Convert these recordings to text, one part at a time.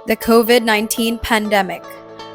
The COVID-19 pandemic,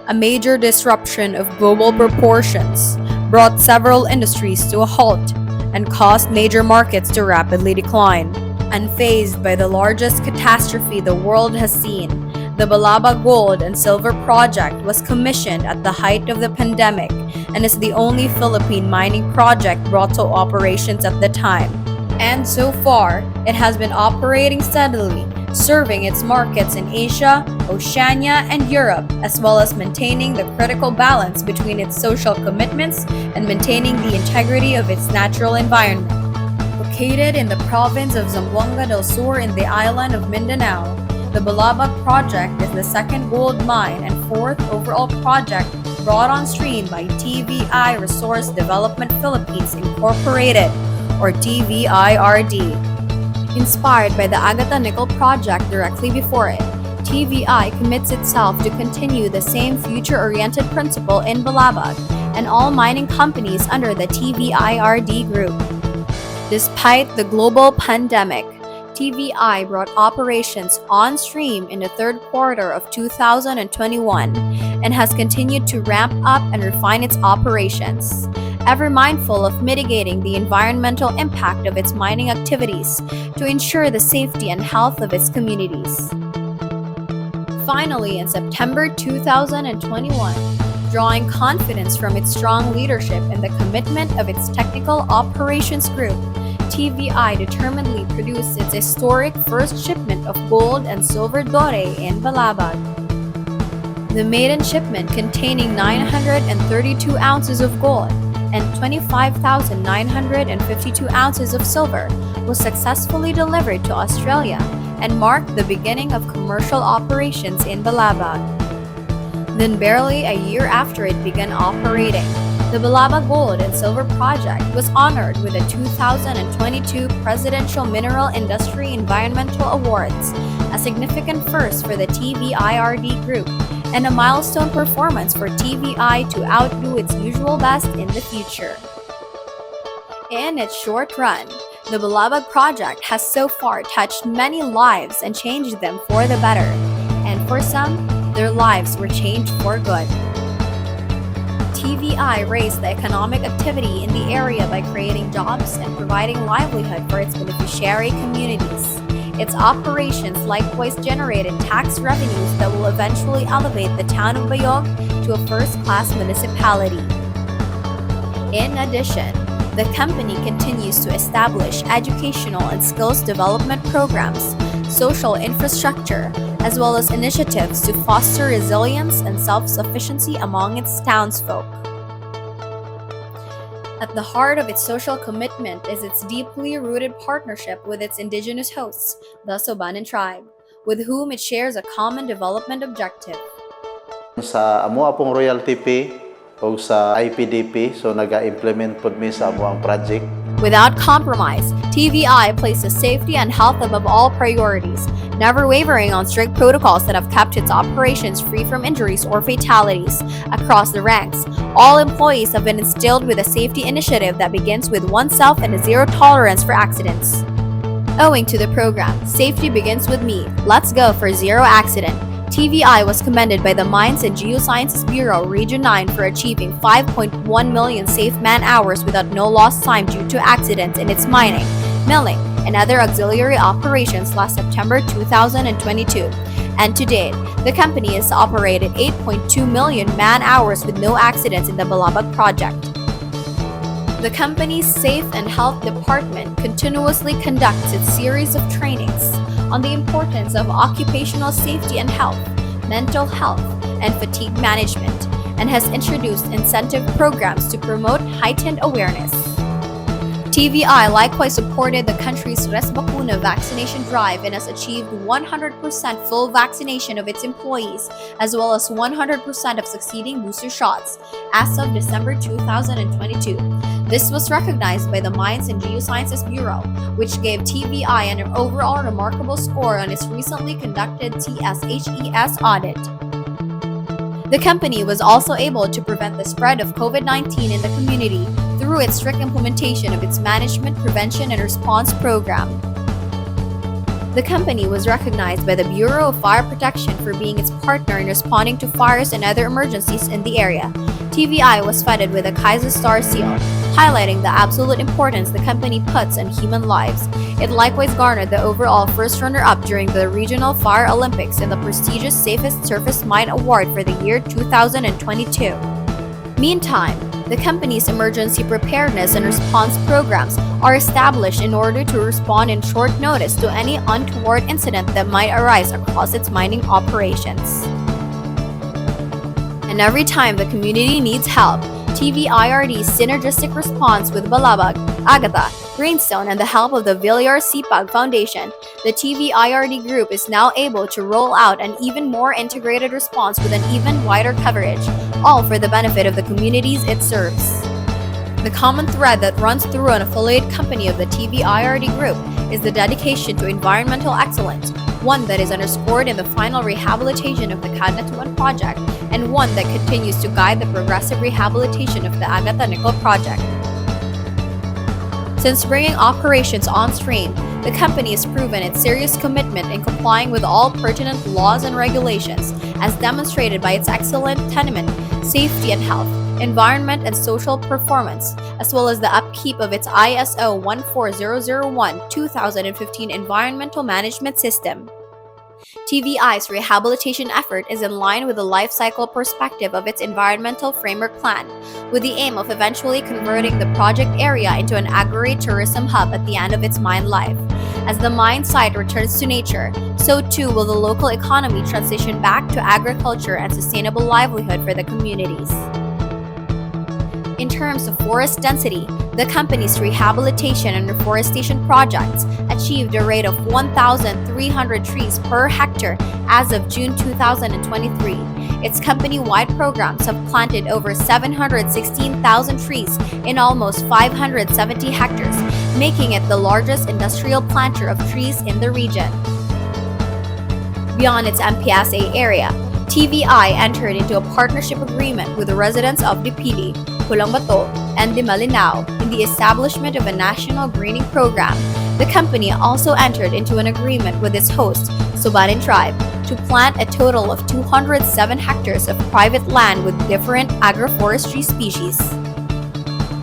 a major disruption of global proportions, brought several industries to a halt and caused major markets to rapidly decline. Unfazed by the largest catastrophe the world has seen, the Balabag Gold and Silver Project was commissioned at the height of the pandemic and is the only Philippine mining project brought to operations at the time. And so far, it has been operating steadily, serving its markets in Asia, Oceania, and Europe, as well as maintaining the critical balance between its social commitments and maintaining the integrity of its natural environment. Located in the province of Zamboanga del Sur in the island of Mindanao, the Balabag project is the second gold mine and fourth overall project brought on stream by TVI Resource Development Philippines Incorporated, or TVIRD. Inspired by the Agata Nickel project directly before it, TVI commits itself to continue the same future-oriented principle in Balabag and all mining companies under the TVIRD group. Despite the global pandemic, TVI brought operations on stream in the third quarter of 2021 and has continued to ramp up and refine its operations, ever mindful of mitigating the environmental impact of its mining activities to ensure the safety and health of its communities. Finally, in September 2021, drawing confidence from its strong leadership and the commitment of its technical operations group, TVI determinedly produced its historic first shipment of gold and silver dore in Balabag. The maiden shipment, containing 932 ounces of gold and 25,952 ounces of silver, was successfully delivered to Australia and marked the beginning of commercial operations in Balabag. Then barely a year after it began operating, the Balabag Gold and Silver Project was honored with the 2022 Presidential Mineral Industry Environmental Awards, a significant first for the TVIRD Group and a milestone performance for TVI to outdo its usual best in the future. In its short run, the Balabag Project has so far touched many lives and changed them for the better, and for some, their lives were changed for good. TVI raised the economic activity in the area by creating jobs and providing livelihood for its beneficiary communities. Its operations likewise generated tax revenues that will eventually elevate the town of Bayog to a first-class municipality. In addition, the company continues to establish educational and skills development programs, social infrastructure, as well as initiatives to foster resilience and self-sufficiency among its townsfolk. At the heart of its social commitment is its deeply rooted partnership with its indigenous hosts, the Sobanan tribe, with whom it shares a common development objective. Sa amo apong royalty fee o sa IPDP, so naga-implement pod mi sa amo ang project. Without compromise, TVI places safety and health above all priorities, never wavering on strict protocols that have kept its operations free from injuries or fatalities. Across the ranks, all employees have been instilled with a safety initiative that begins with oneself and a zero tolerance for accidents. Owing to the program, Safety Begins With Me, Let's Go for Zero Accident, TVI was commended by the Mines and Geosciences Bureau Region 9 for achieving 5.1 million safe man-hours without no lost time due to accidents in its mining, milling, and other auxiliary operations last September 2022. And to date, the company has operated 8.2 million man-hours with no accidents in the Balabag project. The company's Safe and Health Department continuously conducts its series of trainings on the importance of occupational safety and health, mental health, and fatigue management, and has introduced incentive programs to promote heightened awareness. TVI likewise supported the country's Res Bakuna vaccination drive and has achieved 100% full vaccination of its employees, as well as 100% of succeeding booster shots, as of December 2022. This was recognized by the Mines and Geosciences Bureau, which gave TVI an overall remarkable score on its recently conducted TSHES audit. The company was also able to prevent the spread of COVID-19 in the community through its strict implementation of its Management, Prevention, and Response Program. The company was recognized by the Bureau of Fire Protection for being its partner in responding to fires and other emergencies in the area. TVI was feted with a Kaiser Star seal, highlighting the absolute importance the company puts on human lives. It likewise garnered the overall first runner-up during the Regional Fire Olympics in the prestigious Safest Surface Mine Award for the year 2022. Meantime, the company's emergency preparedness and response programs are established in order to respond in short notice to any untoward incident that might arise across its mining operations. And every time the community needs help, TVIRD's synergistic response with Balabag, Agatha, Greenstone, and the help of the Villar Sipag Foundation, the TVIRD group is now able to roll out an even more integrated response with an even wider coverage, all for the benefit of the communities it serves. The common thread that runs through an affiliate company of the TVIRD group is the dedication to environmental excellence, one that is underscored in the final rehabilitation of the Kadnatuan project, and one that continues to guide the progressive rehabilitation of the Agatha Nickel project. Since bringing operations on stream, the company has proven its serious commitment in complying with all pertinent laws and regulations, as demonstrated by its excellent tenement, safety and health, environment and social performance, as well as the upkeep of its ISO 14001-2015 environmental management system. TVI's rehabilitation effort is in line with the life cycle perspective of its environmental framework plan, with the aim of eventually converting the project area into an agri-tourism hub at the end of its mine life. As the mine site returns to nature, so too will the local economy transition back to agriculture and sustainable livelihood for the communities. In terms of forest density, the company's rehabilitation and reforestation projects achieved a rate of 1,300 trees per hectare as of June 2023. Its company-wide programs have planted over 716,000 trees in almost 570 hectares, making it the largest industrial planter of trees in the region. Beyond its MPSA area, TVI entered into a partnership agreement with the residents of Dipili, Pulang-Bato, and Di Malinao in the establishment of a national greening program. The company also entered into an agreement with its host, Subanin tribe, to plant a total of 207 hectares of private land with different agroforestry species.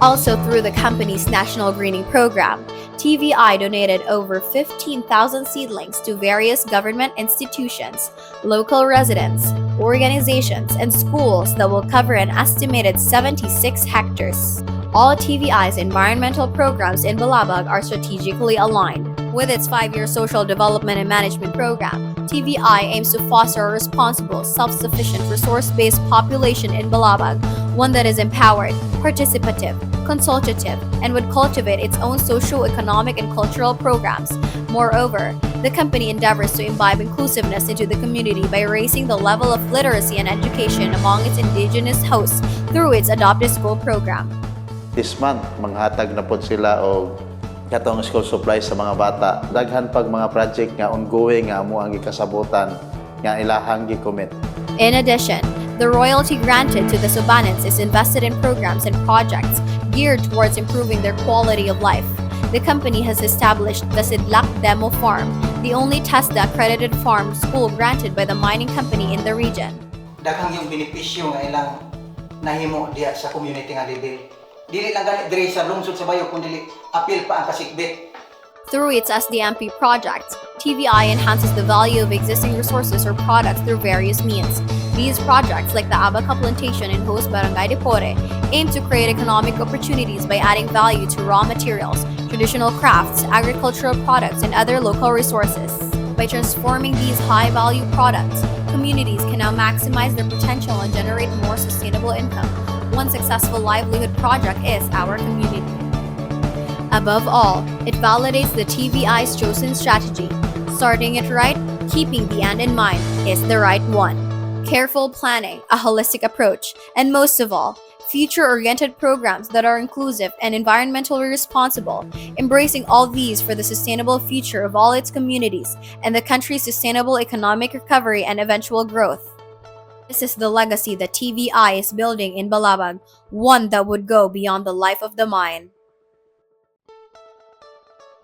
Also through the company's national greening program, TVI donated over 15,000 seedlings to various government institutions, local residents, organizations, and schools that will cover an estimated 76 hectares. All TVI's environmental programs in Balabag are strategically aligned. With its 5-year social development and management program, TVI aims to foster a responsible, self-sufficient, resource-based population in Balabag, one that is empowered, participative, consultative, and would cultivate its own socio-economic and cultural programs. Moreover, the company endeavors to imbibe inclusiveness into the community by raising the level of literacy and education among its indigenous hosts through its adopted school program. This month, manghatag na po sila og katong school supplies sa mga bata. Daghan pag mga project nga ongoing nga amo ang gikasabutan nga ilahang gi-commit. In addition, the royalty granted to the Subanins is invested in programs and projects geared towards improving their quality of life. The company has established the Sidlak Demo Farm, the only TESDA accredited farm school granted by the mining company in the region. Daghang yung benepisyo nga ilang nahimo diya sa community nga level. Dili lang ganit diri sa lungsod sa Bayo kundi apil pa ang kasikbit. Through its SDMP projects, TVI enhances the value of existing resources or products through various means. These projects, like the Abaca plantation in host Barangay Depore, aim to create economic opportunities by adding value to raw materials, traditional crafts, agricultural products, and other local resources. By transforming these high-value products, communities can now maximize their potential and generate more sustainable income. One successful livelihood project is our community. Above all, it validates the TVI's chosen strategy. Starting it right, keeping the end in mind, is the right one. Careful planning, a holistic approach, and most of all, future-oriented programs that are inclusive and environmentally responsible, embracing all these for the sustainable future of all its communities and the country's sustainable economic recovery and eventual growth. This is the legacy that TVI is building in Balabag, one that would go beyond the life of the mine.